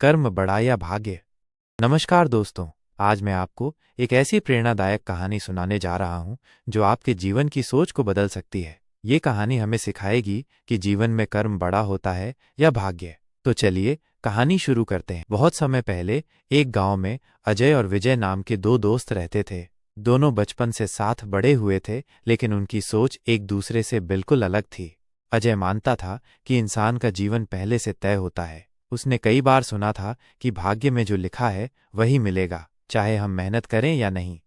कर्म बड़ा या भाग्य। नमस्कार दोस्तों, आज मैं आपको एक ऐसी प्रेरणादायक कहानी सुनाने जा रहा हूं जो आपके जीवन की सोच को बदल सकती है। ये कहानी हमें सिखाएगी कि जीवन में कर्म बड़ा होता है या भाग्य। तो चलिए कहानी शुरू करते हैं। बहुत समय पहले एक गांव में अजय और विजय नाम के दो दोस्त रहते थे। दोनों बचपन से साथ बड़े हुए थे, लेकिन उनकी सोच एक दूसरे से बिल्कुल अलग थी। अजय मानता था कि इंसान का जीवन पहले से तय होता है। उसने कई बार सुना था कि भाग्य में जो लिखा है वही मिलेगा, चाहे हम मेहनत करें या नहीं।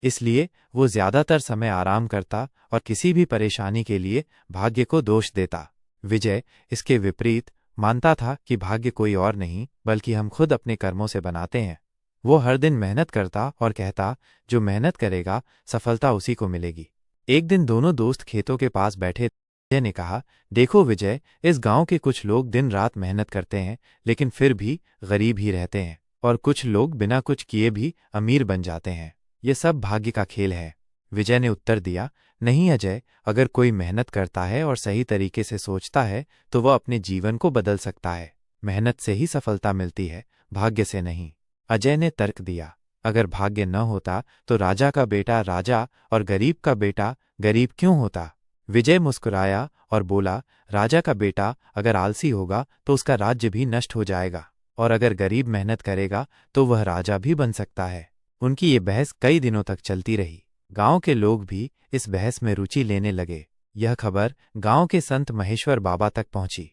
इसलिए वो ज्यादातर समय आराम करता और किसी भी परेशानी के लिए भाग्य को दोष देता। विजय इसके विपरीत मानता था कि भाग्य कोई और नहीं बल्कि हम खुद अपने कर्मों से बनाते हैं। वो हर दिन मेहनत करता और कहता, जो मेहनत करेगा सफलता उसी को मिलेगी। एक दिन दोनों दोस्त खेतों के पास बैठे। अजय ने कहा, देखो विजय, इस गांव के कुछ लोग दिन रात मेहनत करते हैं लेकिन फिर भी गरीब ही रहते हैं, और कुछ लोग बिना कुछ किए भी अमीर बन जाते हैं। ये सब भाग्य का खेल है। विजय ने उत्तर दिया, नहीं अजय, अगर कोई मेहनत करता है और सही तरीके से सोचता है तो वह अपने जीवन को बदल सकता है। मेहनत से ही सफलता मिलती है, भाग्य से नहीं। अजय ने तर्क दिया, अगर भाग्य न होता तो राजा का बेटा राजा और गरीब का बेटा गरीब क्यों होता? विजय मुस्कुराया और बोला, राजा का बेटा अगर आलसी होगा तो उसका राज्य भी नष्ट हो जाएगा, और अगर गरीब मेहनत करेगा तो वह राजा भी बन सकता है। उनकी ये बहस कई दिनों तक चलती रही। गांव के लोग भी इस बहस में रुचि लेने लगे। यह खबर गांव के संत महेश्वर बाबा तक पहुंची।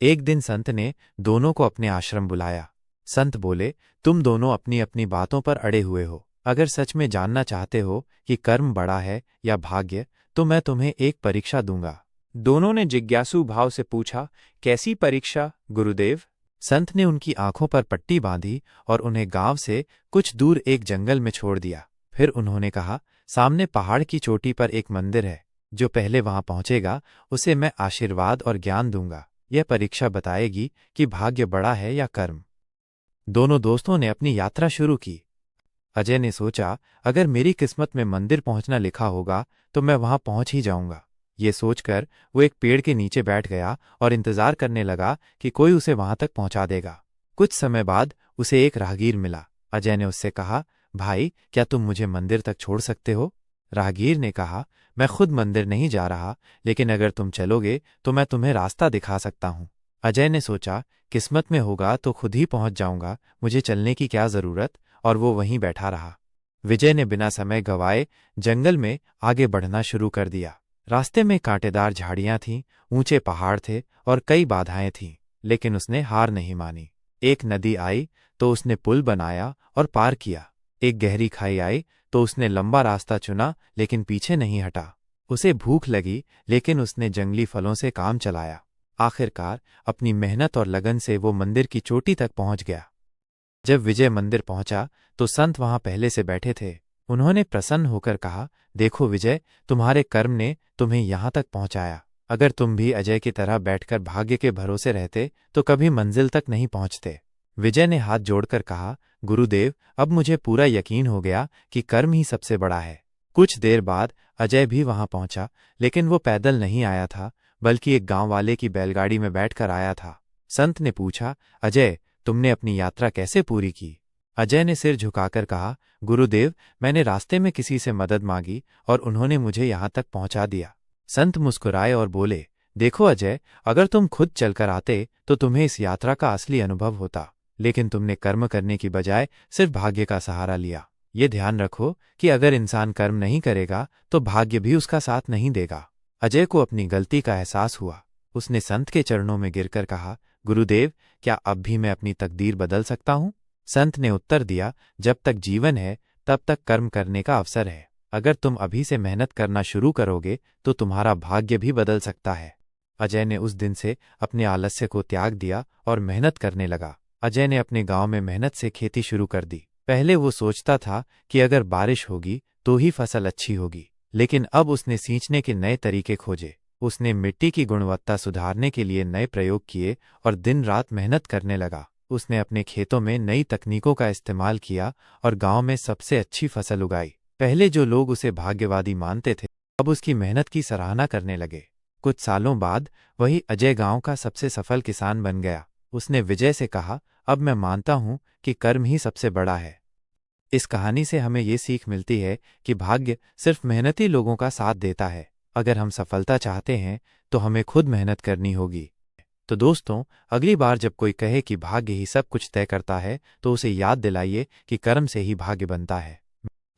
एक दिन संत ने दोनों को अपने आश्रम बुलाया। संत बोले, तुम दोनों अपनी अपनी बातों पर अड़े हुए हो। अगर सच में जानना चाहते हो कि कर्म बड़ा है या भाग्य, तो मैं तुम्हें एक परीक्षा दूंगा। दोनों ने जिज्ञासु भाव से पूछा, कैसी परीक्षा गुरुदेव? संत ने उनकी आंखों पर पट्टी बांधी और उन्हें गांव से कुछ दूर एक जंगल में छोड़ दिया। फिर उन्होंने कहा, सामने पहाड़ की चोटी पर एक मंदिर है। जो पहले वहां पहुंचेगा उसे मैं आशीर्वाद और ज्ञान दूंगा। यह परीक्षा बताएगी कि भाग्य बड़ा है या कर्म। दोनों दोस्तों ने अपनी यात्रा शुरू की। अजय ने सोचा, अगर मेरी किस्मत में मंदिर पहुंचना लिखा होगा तो मैं वहां पहुंच ही जाऊंगा। ये सोचकर वो एक पेड़ के नीचे बैठ गया और इंतजार करने लगा कि कोई उसे वहां तक पहुंचा देगा। कुछ समय बाद उसे एक राहगीर मिला। अजय ने उससे कहा, भाई, क्या तुम मुझे मंदिर तक छोड़ सकते हो? राहगीर ने कहा, मैं खुद मंदिर नहीं जा रहा, लेकिन अगर तुम चलोगे तो मैं तुम्हें रास्ता दिखा सकता हूं। अजय ने सोचा, किस्मत में होगा तो खुद ही पहुंच जाऊंगा, मुझे चलने की क्या जरूरत, और वो वहीं बैठा रहा। विजय ने बिना समय गंवाए जंगल में आगे बढ़ना शुरू कर दिया। रास्ते में कांटेदार झाड़ियां थीं, ऊंचे पहाड़ थे और कई बाधाएं थीं, लेकिन उसने हार नहीं मानी। एक नदी आई तो उसने पुल बनाया और पार किया। एक गहरी खाई आई तो उसने लंबा रास्ता चुना, लेकिन पीछे नहीं हटा। उसे भूख लगी, लेकिन उसने जंगली फलों से काम चलाया। आखिरकार अपनी मेहनत और लगन से वो मंदिर की चोटी तक पहुंच गया। जब विजय मंदिर पहुंचा तो संत वहां पहले से बैठे थे। उन्होंने प्रसन्न होकर कहा, देखो विजय, तुम्हारे कर्म ने तुम्हें यहां तक पहुंचाया। अगर तुम भी अजय की तरह बैठकर भाग्य के भरोसे रहते तो कभी मंजिल तक नहीं पहुंचते। विजय ने हाथ जोड़कर कहा, गुरुदेव, अब मुझे पूरा यकीन हो गया कि कर्म ही सबसे बड़ा है। कुछ देर बाद अजय भी वहां पहुंचा, लेकिन वो पैदल नहीं आया था, बल्कि एक गांव वाले की बैलगाड़ी में बैठकर आया था। संत ने पूछा, अजय, तुमने अपनी यात्रा कैसे पूरी की? अजय ने सिर झुकाकर कहा, गुरुदेव, मैंने रास्ते में किसी से मदद मांगी और उन्होंने मुझे यहां तक पहुंचा दिया। संत मुस्कुराए और बोले, देखो अजय, अगर तुम खुद चलकर आते तो तुम्हें इस यात्रा का असली अनुभव होता, लेकिन तुमने कर्म करने की बजाय सिर्फ भाग्य का सहारा लिया। ये ध्यान रखो कि अगर इंसान कर्म नहीं करेगा तो भाग्य भी उसका साथ नहीं देगा। अजय को अपनी गलती का एहसास हुआ। उसने संत के चरणों में गिरकर कहा, गुरुदेव, क्या अब भी मैं अपनी तकदीर बदल सकता हूं? संत ने उत्तर दिया, जब तक जीवन है तब तक कर्म करने का अवसर है। अगर तुम अभी से मेहनत करना शुरू करोगे तो तुम्हारा भाग्य भी बदल सकता है। अजय ने उस दिन से अपने आलस्य को त्याग दिया और मेहनत करने लगा। अजय ने अपने गांव में मेहनत से खेती शुरू कर दी। पहले वो सोचता था कि अगर बारिश होगी तो ही फसल अच्छी होगी, लेकिन अब उसने सींचने के नए तरीके खोजे। उसने मिट्टी की गुणवत्ता सुधारने के लिए नए प्रयोग किए और दिन रात मेहनत करने लगा। उसने अपने खेतों में नई तकनीकों का इस्तेमाल किया और गांव में सबसे अच्छी फसल उगाई। पहले जो लोग उसे भाग्यवादी मानते थे, अब उसकी मेहनत की सराहना करने लगे। कुछ सालों बाद वही अजय गांव का सबसे सफल किसान बन गया। उसने विजय से कहा, अब मैं मानता हूं कि कर्म ही सबसे बड़ा है। इस कहानी से हमें ये सीख मिलती है कि भाग्य सिर्फ मेहनती लोगों का साथ देता है। अगर हम सफलता चाहते हैं तो हमें खुद मेहनत करनी होगी। तो दोस्तों, अगली बार जब कोई कहे कि भाग्य ही सब कुछ तय करता है तो उसे याद दिलाइए कि कर्म से ही भाग्य बनता है।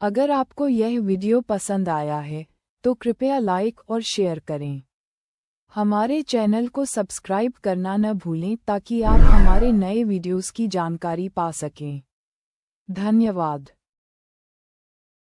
अगर आपको यह वीडियो पसंद आया है तो कृपया लाइक और शेयर करें। हमारे चैनल को सब्सक्राइब करना न भूलें ताकि आप हमारे नए वीडियोस की जानकारी पा सकें। धन्यवाद।